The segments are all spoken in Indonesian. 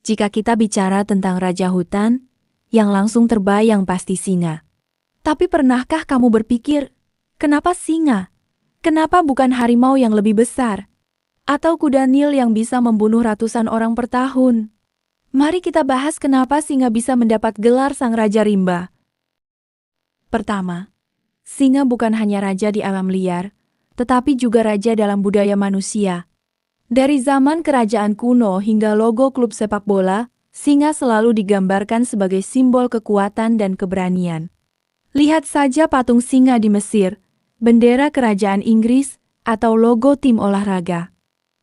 Jika kita bicara tentang raja hutan, yang langsung terbayang pasti singa. Tapi pernahkah kamu berpikir, kenapa singa? Kenapa bukan harimau yang lebih besar? Atau kuda Nil yang bisa membunuh ratusan orang per tahun? Mari kita bahas kenapa singa bisa mendapat gelar sang raja rimba. Pertama, singa bukan hanya raja di alam liar, tetapi juga raja dalam budaya manusia. Dari zaman kerajaan kuno hingga logo klub sepak bola, singa selalu digambarkan sebagai simbol kekuatan dan keberanian. Lihat saja patung singa di Mesir, bendera kerajaan Inggris, atau logo tim olahraga.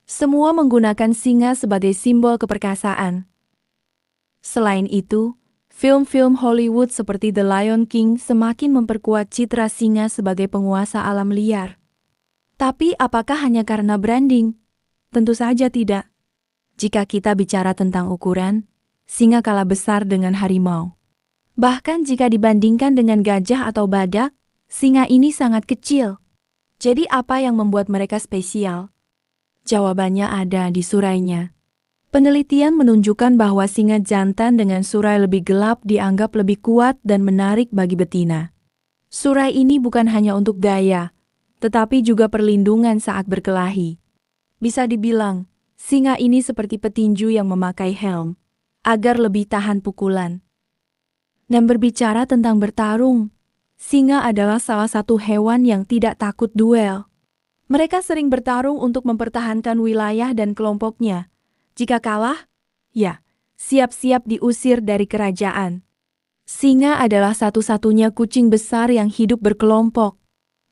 Semua menggunakan singa sebagai simbol keperkasaan. Selain itu, film-film Hollywood seperti The Lion King semakin memperkuat citra singa sebagai penguasa alam liar. Tapi apakah hanya karena branding? Tentu saja tidak. Jika kita bicara tentang ukuran, singa kalah besar dengan harimau. Bahkan jika dibandingkan dengan gajah atau badak, singa ini sangat kecil. Jadi apa yang membuat mereka spesial? Jawabannya ada di surainya. Penelitian menunjukkan bahwa singa jantan dengan surai lebih gelap dianggap lebih kuat dan menarik bagi betina. Surai ini bukan hanya untuk gaya, tetapi juga perlindungan saat berkelahi. Bisa dibilang, singa ini seperti petinju yang memakai helm, agar lebih tahan pukulan. Dan berbicara tentang bertarung, singa adalah salah satu hewan yang tidak takut duel. Mereka sering bertarung untuk mempertahankan wilayah dan kelompoknya. Jika kalah, ya, siap-siap diusir dari kerajaan. Singa adalah satu-satunya kucing besar yang hidup berkelompok.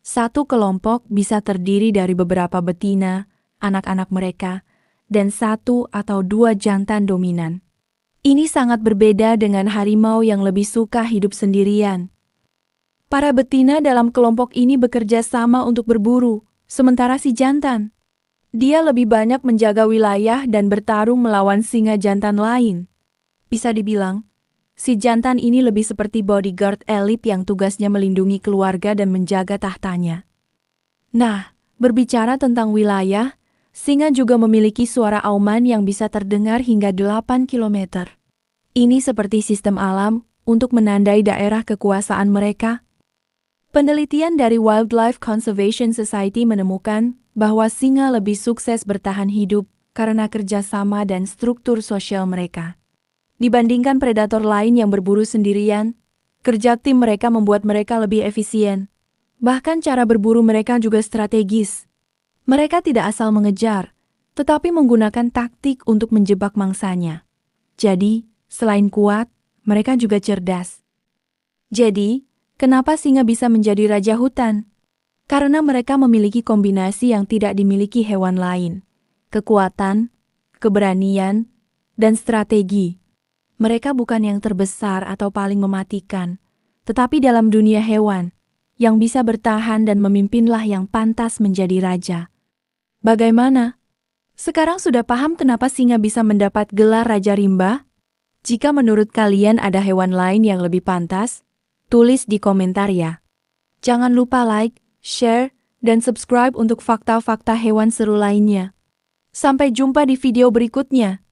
Satu kelompok bisa terdiri dari beberapa betina, anak-anak mereka, dan satu atau dua jantan dominan. Ini sangat berbeda dengan harimau yang lebih suka hidup sendirian. Para betina dalam kelompok ini bekerja sama untuk berburu, sementara si jantan, dia lebih banyak menjaga wilayah dan bertarung melawan singa jantan lain. Bisa dibilang, si jantan ini lebih seperti bodyguard elit yang tugasnya melindungi keluarga dan menjaga tahtanya. Nah, berbicara tentang wilayah, singa juga memiliki suara auman yang bisa terdengar hingga 8 km. Ini seperti sistem alam untuk menandai daerah kekuasaan mereka. Penelitian dari Wildlife Conservation Society menemukan bahwa singa lebih sukses bertahan hidup karena kerjasama dan struktur sosial mereka. Dibandingkan predator lain yang berburu sendirian, kerja tim mereka membuat mereka lebih efisien. Bahkan cara berburu mereka juga strategis. Mereka tidak asal mengejar, tetapi menggunakan taktik untuk menjebak mangsanya. Jadi, selain kuat, mereka juga cerdas. Jadi, kenapa singa bisa menjadi raja hutan? Karena mereka memiliki kombinasi yang tidak dimiliki hewan lain. Kekuatan, keberanian, dan strategi. Mereka bukan yang terbesar atau paling mematikan, tetapi dalam dunia hewan, yang bisa bertahan dan memimpinlah yang pantas menjadi raja. Bagaimana? Sekarang sudah paham kenapa singa bisa mendapat gelar Raja Rimba? Jika menurut kalian ada hewan lain yang lebih pantas, tulis di komentar ya. Jangan lupa like, share, dan subscribe untuk fakta-fakta hewan seru lainnya. Sampai jumpa di video berikutnya.